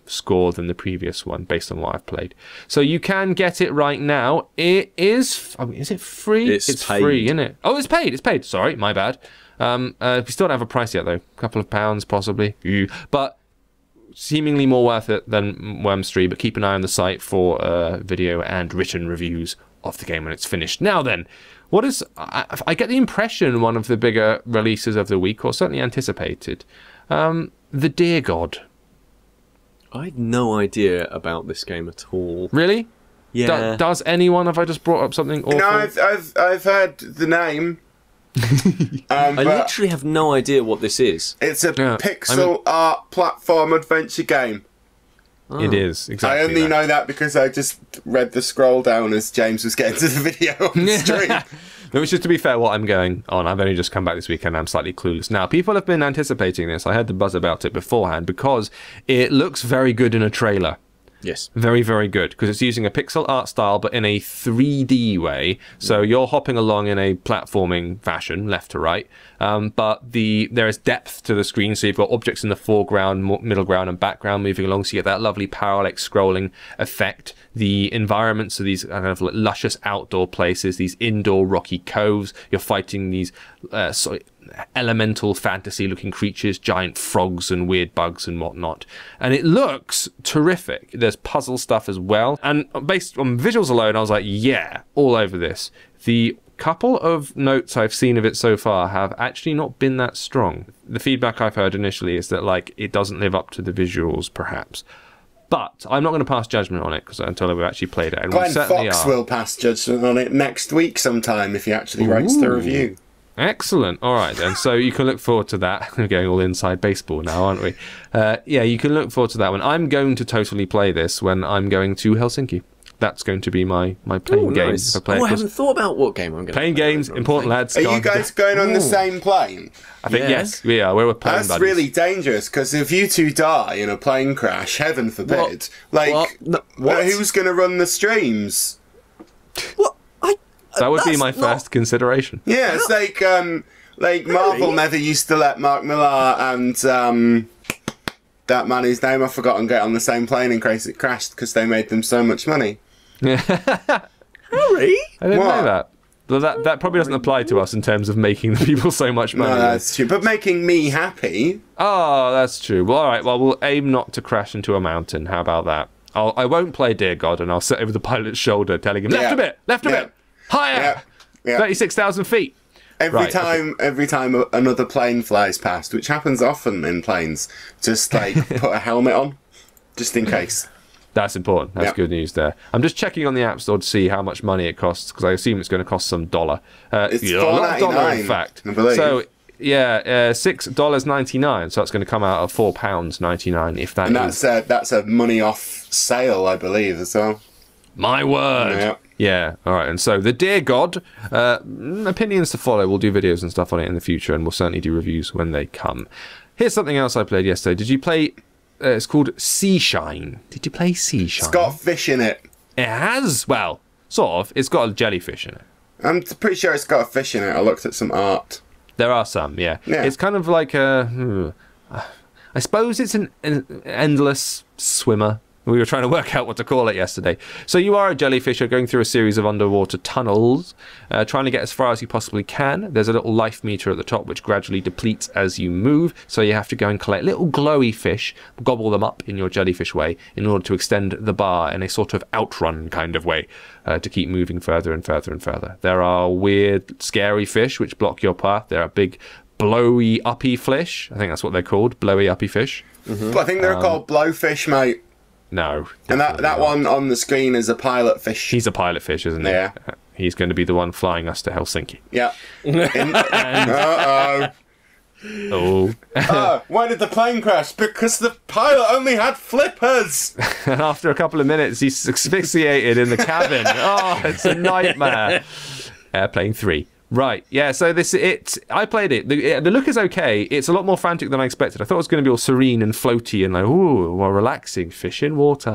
score than the previous one based on what I've played. So you can get it right now. It is. I mean, is it free? It's paid. Free, isn't it? Oh, it's paid. It's paid. Sorry, my bad. We still don't have a price yet, though. A couple of pounds, possibly. But seemingly more worth it than Worms 3, but keep an eye on the site for video and written reviews of the game when it's finished. Now then, what is... I get the impression one of the bigger releases of the week, or certainly anticipated, The Deer God. I had no idea about this game at all. Really? Yeah. Does anyone? Have I just brought up something awful? No, I've heard the name. I literally have no idea what this is. It's a pixel art platform adventure game. Oh. It is, exactly. I only know that because I just read the scroll down as James was getting to the video on the stream. Which is, to be fair, what I'm going on. I've only just come back this weekend. I'm slightly clueless. Now, people have been anticipating this. I heard the buzz about it beforehand because it looks very good in a trailer. Yes. Very, very good, because it's using a pixel art style, but in a 3D way. So you're hopping along in a platforming fashion, left to right. But there is depth to the screen, so you've got objects in the foreground, middle ground, and background moving along, so you get that lovely parallax scrolling effect. The environments are these kind of luscious outdoor places, these indoor rocky coves. You're fighting these elemental fantasy-looking creatures, giant frogs and weird bugs and whatnot. And it looks terrific. There's puzzle stuff as well. And based on visuals alone, I was like, yeah, all over this. The couple of notes I've seen of it so far have actually not been that strong. The feedback I've heard initially is that it doesn't live up to the visuals, perhaps. But I'm not going to pass judgment on it until we've actually played it. And Glenn Fox will pass judgment on it next week sometime if he actually writes the review. Excellent. All right, then. So you can look forward to that. We're going all inside baseball now, aren't we? Yeah, you can look forward to that one. I'm going to totally play this when I'm going to Helsinki. That's going to be my playing game. Nice. I haven't thought about what game I'm going to play. Playing games, important lads. Are you guys going on the same plane? I think yes, we are. We're playing That's buddies. really dangerous, because if you two die in a plane crash, heaven forbid, who's going to run the streams? What? That would be my first consideration. Yeah, it's like Marvel never used to let Mark Millar and that man whose name I've forgotten get on the same plane in case it crashed because they made them so much money. Harry? I didn't know that. Well, that probably doesn't apply to us in terms of making the people so much money. No, that's true. But making me happy. Oh, that's true. Well, all right. Well, we'll aim not to crash into a mountain. How about that? I won't play Dear God, and I'll sit over the pilot's shoulder telling him, left a bit, higher, 36,000 feet. Every time another plane flies past, which happens often in planes, just put a helmet on, just in case. That's important. That's good news there. I'm just checking on the App Store to see how much money it costs, because I assume it's going to cost some dollar. It's $4.99, in fact. I believe. So, yeah, $6.99. So that's going to come out of £4.99, if that and is. that's a money off sale, I believe, as well. My word. Yeah, all right. And so, the Dear God, opinions to follow. We'll do videos and stuff on it in the future, and we'll certainly do reviews when they come. Here's something else I played yesterday. Did you play... it's called Seashine. Did you play Seashine? It's got fish in it. It has? Well, sort of. It's got a jellyfish in it. I'm pretty sure it's got a fish in it. I looked at some art. There are some, yeah. It's kind of like a... I suppose it's an endless swimmer. We were trying to work out what to call it yesterday. So you are a jellyfish. You're going through a series of underwater tunnels, trying to get as far as you possibly can. There's a little life meter at the top, which gradually depletes as you move. So you have to go and collect little glowy fish, gobble them up in your jellyfish way, in order to extend the bar in a sort of outrun kind of way, to keep moving further and further and further. There are weird, scary fish which block your path. There are big, blowy, uppy fish. I think that's what they're called, blowy, uppy fish. Mm-hmm. I think they're called blowfish, mate. No. And that one on the screen is a pilot fish. He's a pilot fish, isn't he? Yeah. He's going to be the one flying us to Helsinki. Yeah. Why did the plane crash? Because the pilot only had flippers. And after a couple of minutes, he's asphyxiated in the cabin. Oh, it's a nightmare. Airplane 3. Right, yeah, so I played it. The look is okay. It's a lot more frantic than I expected. I thought it was going to be all serene and floaty and relaxing. Fish in water,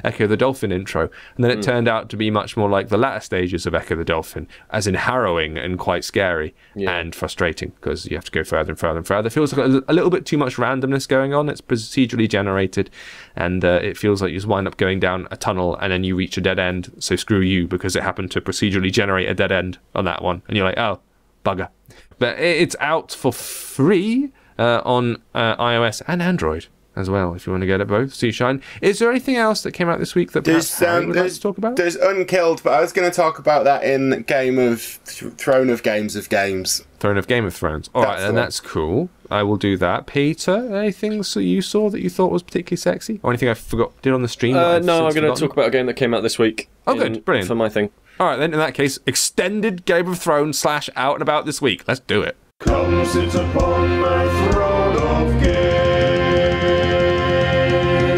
Echo the Dolphin intro. And then it turned out to be much more like the latter stages of Echo the Dolphin, as in harrowing and quite scary and frustrating, because you have to go further and further and further. It feels like a little bit too much randomness going on. It's procedurally generated, and it feels like you just wind up going down a tunnel and then you reach a dead end, so screw you, because it happened to procedurally generate a dead end on that one, and you're like, oh, bugger. But it's out for free on iOS and Android. as well, if you want to get it both. Seashine. Is there anything else that came out this week that perhaps Harry would like to talk about? There's Unkilled, but I was going to talk about that in Throne of Games of Games. Throne of Game of Thrones. All right, and that's cool. I will do that. Peter, anything you saw that you thought was particularly sexy? Or anything I did on the stream? No, I'm going to talk about a game that came out this week. Oh, good. Brilliant. For my thing. All right, then, in that case, extended Game of Thrones / out and about this week. Let's do it. Come sit upon my throne of game.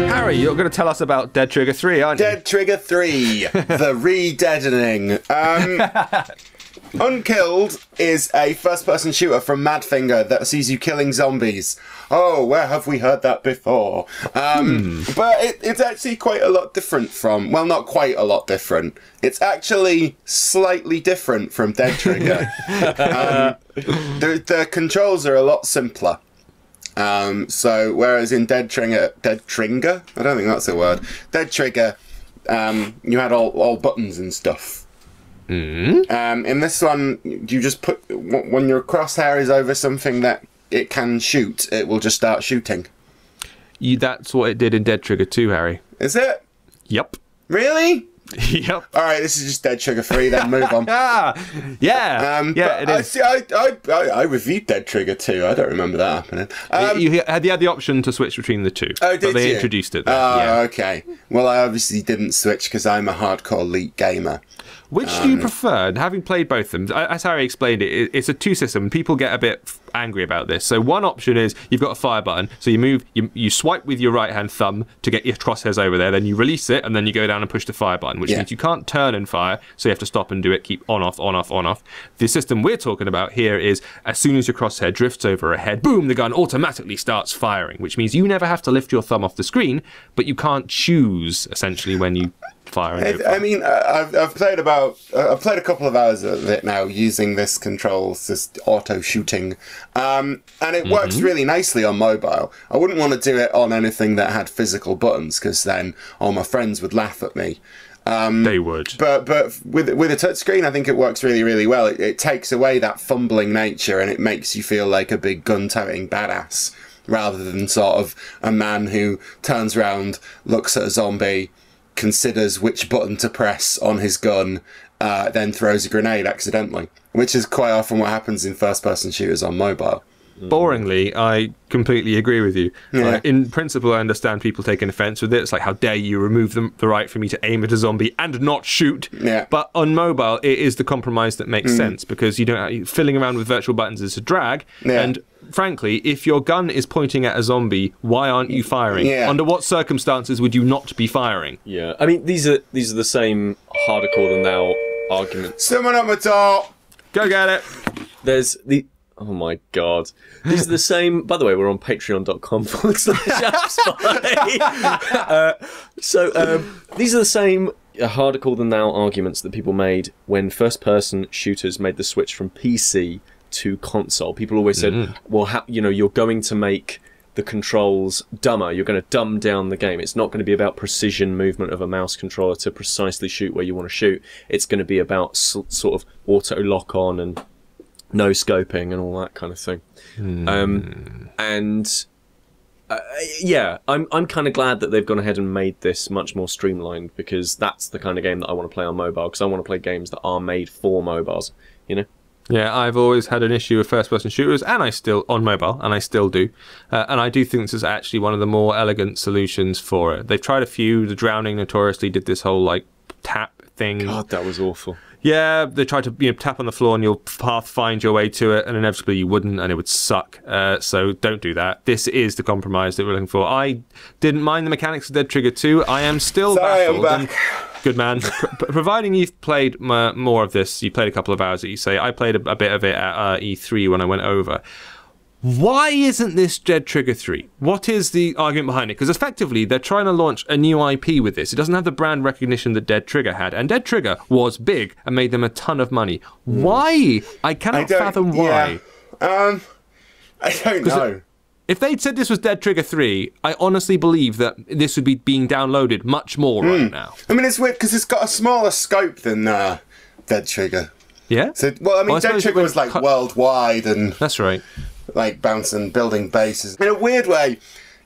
Harry, you're going to tell us about Dead Trigger 3, aren't you? Dead Trigger 3, the re-deadening. Unkilled is a first-person shooter from Madfinger that sees you killing zombies. Oh, where have we heard that before? But it's actually quite a lot different from... Well, not quite a lot different. It's actually slightly different from Dead Trigger. The controls are a lot simpler. So, whereas in Dead Trigger? I don't think that's a word. Dead Trigger, you had all buttons and stuff. In this one, you just put... When your crosshair is over something that it can shoot, it will just start shooting. That's what it did in Dead Trigger 2, Harry. Is it? Yep. Really? Yep. Alright, this is just Dead Trigger 3, then move on. Yeah, it is. I reviewed Dead Trigger 2, I don't remember that happening. You had the option to switch between the two. Oh, did but they you? introduced it there. Oh, okay. Well, I obviously didn't switch because I'm a hardcore Elite gamer. Which do you prefer? Having played both of them, as Harry explained it, it's a two-system. People get a bit angry about this. So one option is you've got a fire button. So you swipe with your right-hand thumb to get your crosshairs over there. Then you release it, and then you go down and push the fire button, which means you can't turn and fire. So you have to stop and do it. Keep on, off, on, off, on, off. The system we're talking about here is as soon as your crosshair drifts over a head, boom, the gun automatically starts firing, which means you never have to lift your thumb off the screen, but you can't choose, essentially, when you... I mean, I've played a couple of hours of it now using this controls, this auto shooting, and it works really nicely on mobile. I wouldn't want to do it on anything that had physical buttons because then all my friends would laugh at me. They would. But with a touchscreen, I think it works really, really well. It takes away that fumbling nature and it makes you feel like a big gun-toting badass rather than sort of a man who turns around, looks at a zombie, considers which button to press on his gun, then throws a grenade accidentally, which is quite often what happens in first-person shooters on mobile. Boringly, I completely agree with you. Yeah. In principle, I understand people taking offence with it. It's like, how dare you remove the right for me to aim at a zombie and not shoot? Yeah. But on mobile, it is the compromise that makes sense because you don't filling around with virtual buttons is a drag. Yeah. And frankly, if your gun is pointing at a zombie, why aren't you firing? Yeah. Under what circumstances would you not be firing? Yeah, I mean these are the same harder core than thou arguments. Someone up my top. Go get it. There's the... Oh my god. These are the same... By the way, we're on patreon.com/AppSpy. These are the same harder core than thou arguments that people made when first-person shooters made the switch from PC to console. People always said, well, you're going to make the controls dumber. You're going to dumb down the game. It's not going to be about precision movement of a mouse controller to precisely shoot where you want to shoot. It's going to be about sort of auto lock on and no scoping and all that kind of thing. I'm kind of glad that they've gone ahead and made this much more streamlined because that's the kind of game that I want to play on mobile because I want to play games that are made for mobiles, you know? Yeah, I've always had an issue with first-person shooters, and I still on mobile, and I still do. And I do think this is actually one of the more elegant solutions for it. They've tried a few. The Drowning notoriously did this whole like tap thing. God, that was awful. Yeah, they tried to tap on the floor and you'll find your way to it, and inevitably you wouldn't, and it would suck. So don't do that. This is the compromise that we're looking for. I didn't mind the mechanics of Dead Trigger 2. I am still baffled. I'm back. Good man. Providing you've played more of this, you played a couple of hours that you say. I played a bit of it at E3 when I went over. Why isn't this Dead Trigger 3? What is the argument behind it? Because effectively, they're trying to launch a new IP with this. It doesn't have the brand recognition that Dead Trigger had. And Dead Trigger was big and made them a ton of money. Why? I cannot fathom why. Yeah. I don't know. If they'd said this was Dead Trigger 3, I honestly believe that this would be being downloaded much more right now. I mean, it's weird because it's got a smaller scope than Dead Trigger. Yeah? So, well, I mean, Dead Trigger was like worldwide and... That's right. Like bouncing, building bases. In a weird way,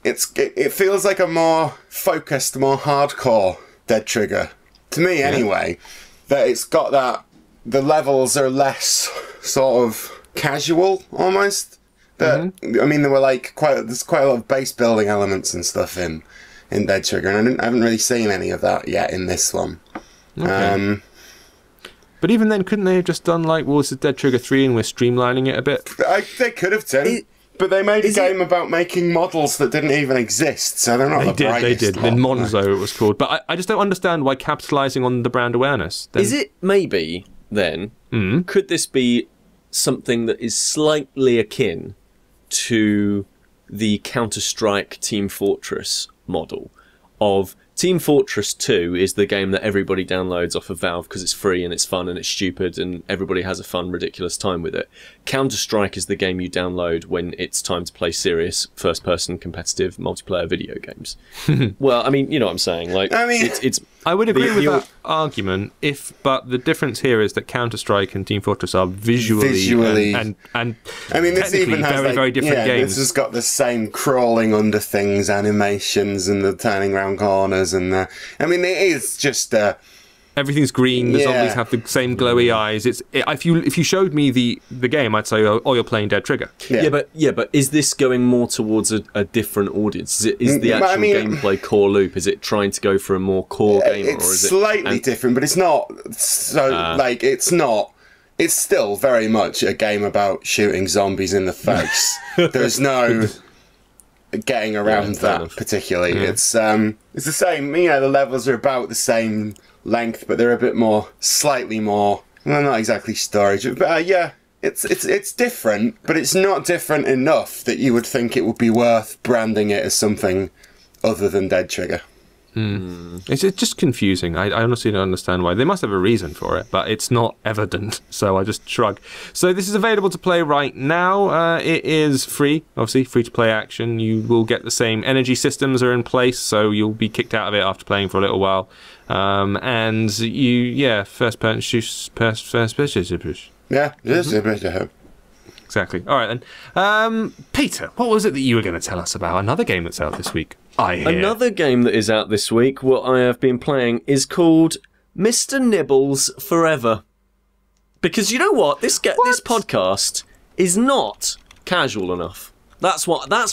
it feels like a more focused, more hardcore Dead Trigger to me, anyway. That it's got that the levels are less sort of casual almost. That I mean, there were like there's quite a lot of base building elements and stuff in Dead Trigger, and I haven't really seen any of that yet in this one. Okay. But even then, couldn't they have just done like, well, this is Dead Trigger 3 and we're streamlining it a bit? They could have done. But they made a game about making models that didn't even exist, so they're not the brightest. They did. In Monzo, it was called. But I just don't understand why capitalising on the brand awareness. Then... Is it maybe, then, could this be something that is slightly akin to the Counter-Strike Team Fortress model of... Team Fortress 2 is the game that everybody downloads off of Valve because it's free and it's fun and it's stupid and everybody has a fun, ridiculous time with it. Counter-Strike is the game you download when it's time to play serious, first-person, competitive, multiplayer video games. Well, I mean, you know what I'm saying. Like, I mean, it's I would agree with that argument, but the difference here is that Counter-Strike and Team Fortress are visually and I mean, this even has very, very different games. This has got the same crawling under things, animations, and the turning around corners, and I mean, it is just everything's green. The zombies have the same glowy eyes. If you showed me the game, I'd say, oh, you're playing Dead Trigger. Yeah, but is this going more towards a different audience? Is the actual gameplay core loop? Is it trying to go for a more core gamer? It's or is slightly different, but it's not. So like, it's not. It's still very much a game about shooting zombies in the face. There's no getting around that particularly. It's the same. You know, the levels are about the same length, but they're a bit more, slightly more. Well, not exactly storage, but it's different, but it's not different enough that you would think it would be worth branding it as something other than Dead Trigger. It's just confusing. I honestly don't understand why. They must have a reason for it, but it's not evident, so I just shrug. So this is available to play right now. It is free, obviously, free-to-play action. You will get the same energy systems are in place, so you'll be kicked out of it after playing for a little while. And first person. Yeah, Exactly. All right, then. Peter, what was it that you were going to tell us about? Another game that's out this week, I hear. Another game that is out this week, what I have been playing, is called Mr. Nibbles Forever. Because you know what? This podcast is not casual enough. That's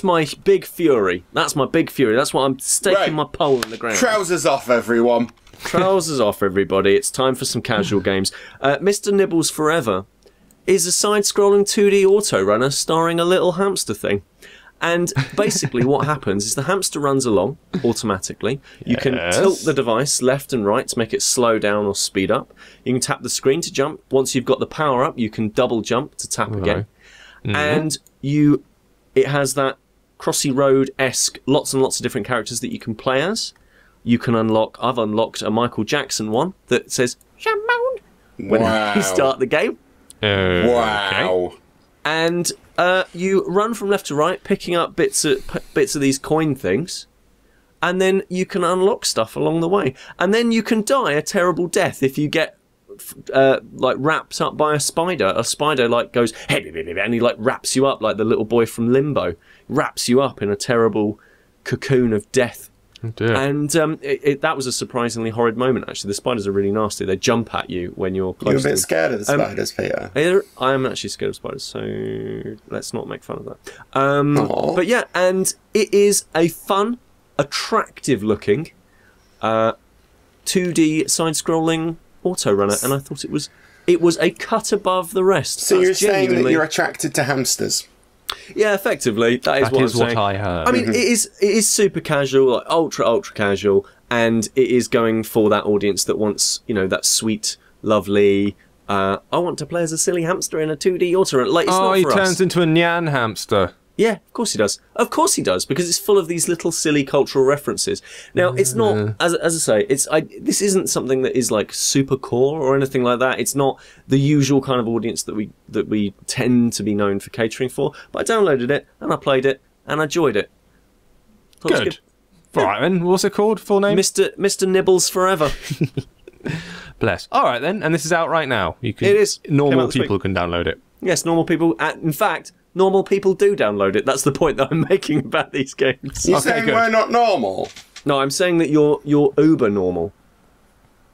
my big fury. That's my big fury. That's why I'm staking my pole in the ground. Trousers off, everyone. Trousers off, everybody. It's time for some casual games. Mr. Nibbles Forever is a side-scrolling 2D auto-runner starring a little hamster thing. And basically what happens is the hamster runs along automatically. You can tilt the device left and right to make it slow down or speed up. You can tap the screen to jump. Once you've got the power up, you can double jump to tap again. And it has that Crossy Road-esque, lots and lots of different characters that you can play as. You can I've unlocked a Michael Jackson one that says, Shimon, when you start the game. Wow. Okay. And you run from left to right, picking up bits of these coin things, and then you can unlock stuff along the way. And then you can die a terrible death if you get like wrapped up by a spider. A spider like goes, hey, and he like wraps you up like the little boy from Limbo, wraps you up in a terrible cocoon of death. Oh dear. And that was a surprisingly horrid moment, actually. The spiders are really nasty. They jump at you when you're close to them. You're a bit scared of the spiders, Peter. I am actually scared of spiders, so let's not make fun of that. But yeah, and it is a fun, attractive-looking 2D side-scrolling auto-runner, and I thought it was a cut above the rest. So you're saying that you're attracted to hamsters? Yeah, effectively, that is what I heard. I mean, it is super casual, like ultra casual, and it is going for that audience that wants, that sweet, lovely. I want to play as a silly hamster in a 2D auto. Like, it's not for us. He turns into a Nyan hamster. Yeah, of course he does. Of course he does, because it's full of these little silly cultural references. Now, it's not, as I say, this isn't something that is like super core or anything like that. It's not the usual kind of audience that we tend to be known for catering for. But I downloaded it and I played it and I enjoyed it. Good. All right then, what's it called? Full name? Mr. Nibbles Forever. Bless. All right then, and this is out right now. It is. Normal people can download it. Yes, normal people. In fact, normal people do download it. That's the point that I'm making about these games. You're saying good. we're not normal? No, I'm saying that you're uber normal.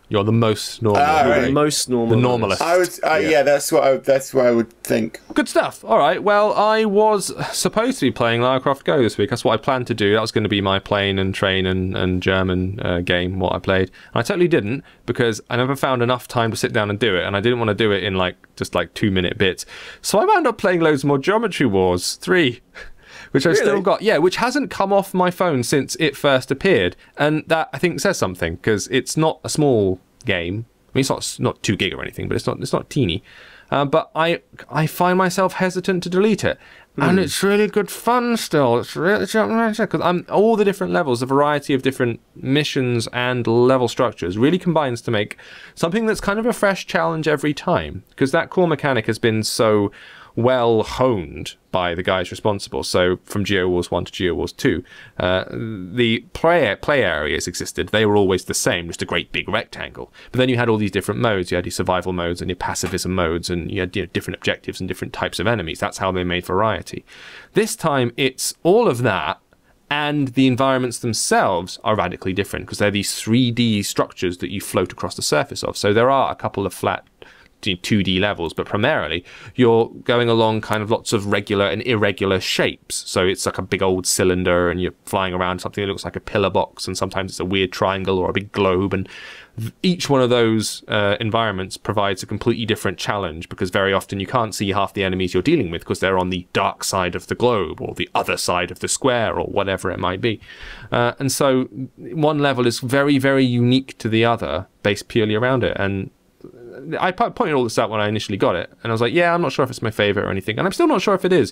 You're the most normal. You're right. the most normal. The normalist. I would, yeah, that's what I would think. Good stuff. All right. Well, I was supposed to be playing Lara Croft Go this week. That's what I planned to do. That was going to be my plane and train and German game, what I played. And I totally didn't, because I never found enough time to sit down and do it. And I didn't want to do it in just 2-minute bits. So I wound up playing loads more Geometry Wars 3. Which I've still got, which hasn't come off my phone since it first appeared. And that, I think, says something, because it's not a small game. I mean, it's not 2 gig or anything, but it's not teeny. But I find myself hesitant to delete it. And it's really good fun still. It's really, because all the different levels, the variety of different missions and level structures really combines to make something that's kind of a fresh challenge every time. Because that core mechanic has been so well honed by the guys responsible. So from Geo Wars 1 to Geo Wars 2, the play areas existed. They were always the same, just a great big rectangle. But then you had all these different modes. You had your survival modes and your pacifism modes, and you had different objectives and different types of enemies. That's how they made variety. This time, it's all of that, and the environments themselves are radically different, because they're these 3D structures that you float across the surface of. So there are a couple of flat 2D levels, but primarily you're going along kind of lots of regular and irregular shapes. So it's like a big old cylinder, and you're flying around something that looks like a pillar box, and sometimes it's a weird triangle or a big globe, and each one of those environments provides a completely different challenge, because very often you can't see half the enemies you're dealing with because they're on the dark side of the globe or the other side of the square or whatever it might be. And so one level is very, very unique to the other based purely around it. And I pointed all this out when I initially got it, and I was like, yeah, I'm not sure if it's my favorite or anything, and I'm still not sure if it is.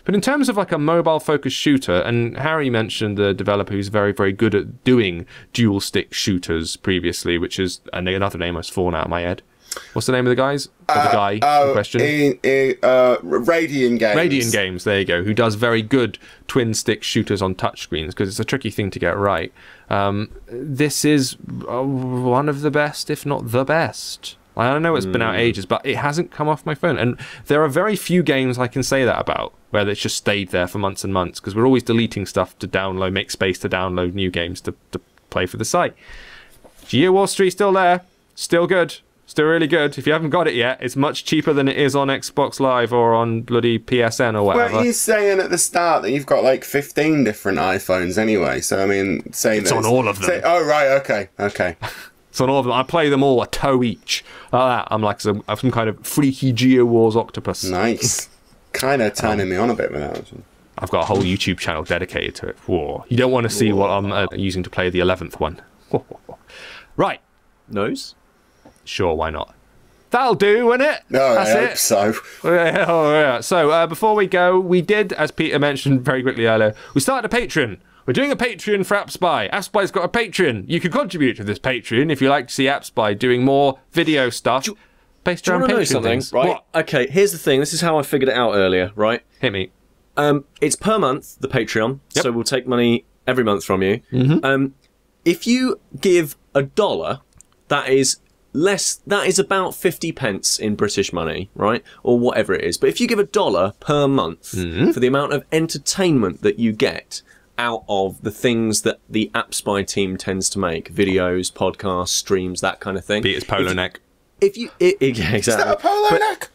But in terms of a mobile-focused shooter, and Harry mentioned the developer who's very, very good at doing dual-stick shooters previously, which is another name that's fallen out of my head. What's the name of the guys? Or the guy in question? Radiant Games. Radiant Games, there you go, who does very good twin-stick shooters on touchscreens, because it's a tricky thing to get right. This is one of the best, if not the best. I don't know, it's been out ages, but it hasn't come off my phone. And there are very few games I can say that about, where it's just stayed there for months and months, because we're always deleting stuff to download, make space to download new games to play for the site. Geo Wars 3 still there, still good, still really good. If you haven't got it yet, it's much cheaper than it is on Xbox Live or on bloody PSN or whatever. Well, you're saying at the start that you've got 15 different iPhones anyway, so I mean, saying it's on all of them. Oh, right, okay. It's on all of them. I play them all a toe each. Like that. I'm like some kind of freaky Geo Wars octopus. Nice. Kind of turning me on a bit with that. I've got a whole YouTube channel dedicated to it. Whoa. You don't want to see what I'm using to play the 11th one. Right. Nose? Sure, why not? That'll do, won't it? No, That's I it. hope so. Yeah. So before we go, we did, as Peter mentioned very quickly earlier, we started a Patreon. We're doing a Patreon for AppSpy. AppSpy's got a Patreon. You can contribute to this Patreon if you like to see AppSpy doing more video stuff based around Patreon something, things. right? What? Okay, here's the thing. This is how I figured it out earlier, right? Hit me. It's per month, the Patreon, Yep. so we'll take money every month from you. If you give $1, that is about 50 pence in British money, right? Or whatever it is. But if you give $1 per month for the amount of entertainment that you get out of the things that the AppSpy team tends to make, videos, podcasts, streams, that kind of thing. Peter's polo neck. Yeah, exactly. Is that a polo neck?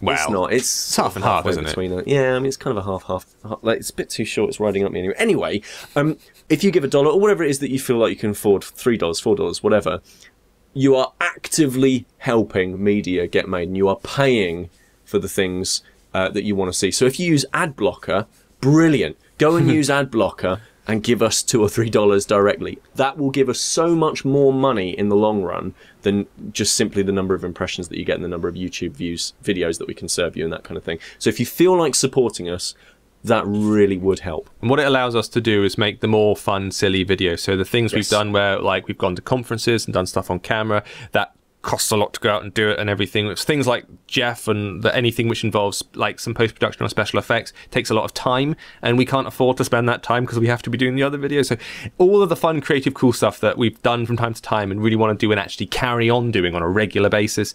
Well, It's not. It's half and half, isn't it? it? Yeah, I mean, it's kind of a half. It's a bit too short. It's riding up me anyway. Anyway, if you give $1 or whatever it is that you feel like you can afford, $3, $4, whatever, you are actively helping media get made, and you are paying for the things that you want to see. So if you use ad blocker, brilliant. Go and use ad blocker and give us $2 or $3 directly. That will give us so much more money in the long run than just simply the number of impressions that you get and the number of YouTube views, videos that we can serve you and that kind of thing. So if you feel like supporting us, that really would help. And what it allows us to do is make the more fun, silly videos. So the things we've done where we've gone to conferences and done stuff on camera, that costs a lot to go out and do it and everything. It's things like Jeff and anything which involves some post-production or special effects takes a lot of time, and we can't afford to spend that time because we have to be doing the other videos. So all of the fun, creative, cool stuff that we've done from time to time and really want to do and actually carry on doing on a regular basis,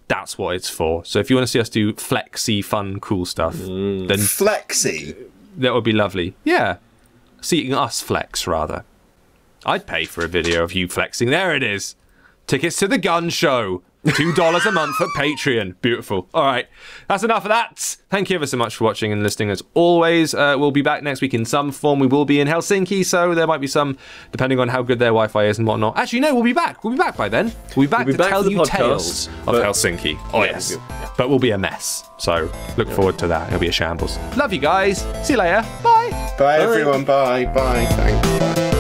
That's what it's for. So if you want to see us do flexy, fun, cool stuff, then Flexi. that would be lovely. Yeah. Seeing us flex, rather. I'd pay for a video of you flexing. There it is. Tickets to the gun show. $2 a month at Patreon. Beautiful. All right. That's enough of that. Thank you ever so much for watching and listening as always. We'll be back next week in some form. We will be in Helsinki, so there might be some, depending on how good their Wi-Fi is and whatnot. Actually, no, we'll be back. We'll be back by then. We'll be back to tell you tales of Helsinki. Oh, yes. But we'll be a mess. So look forward to that. It'll be a shambles. Love you guys. See you later. Bye. Bye, everyone. Bye. Bye. Thanks. Bye.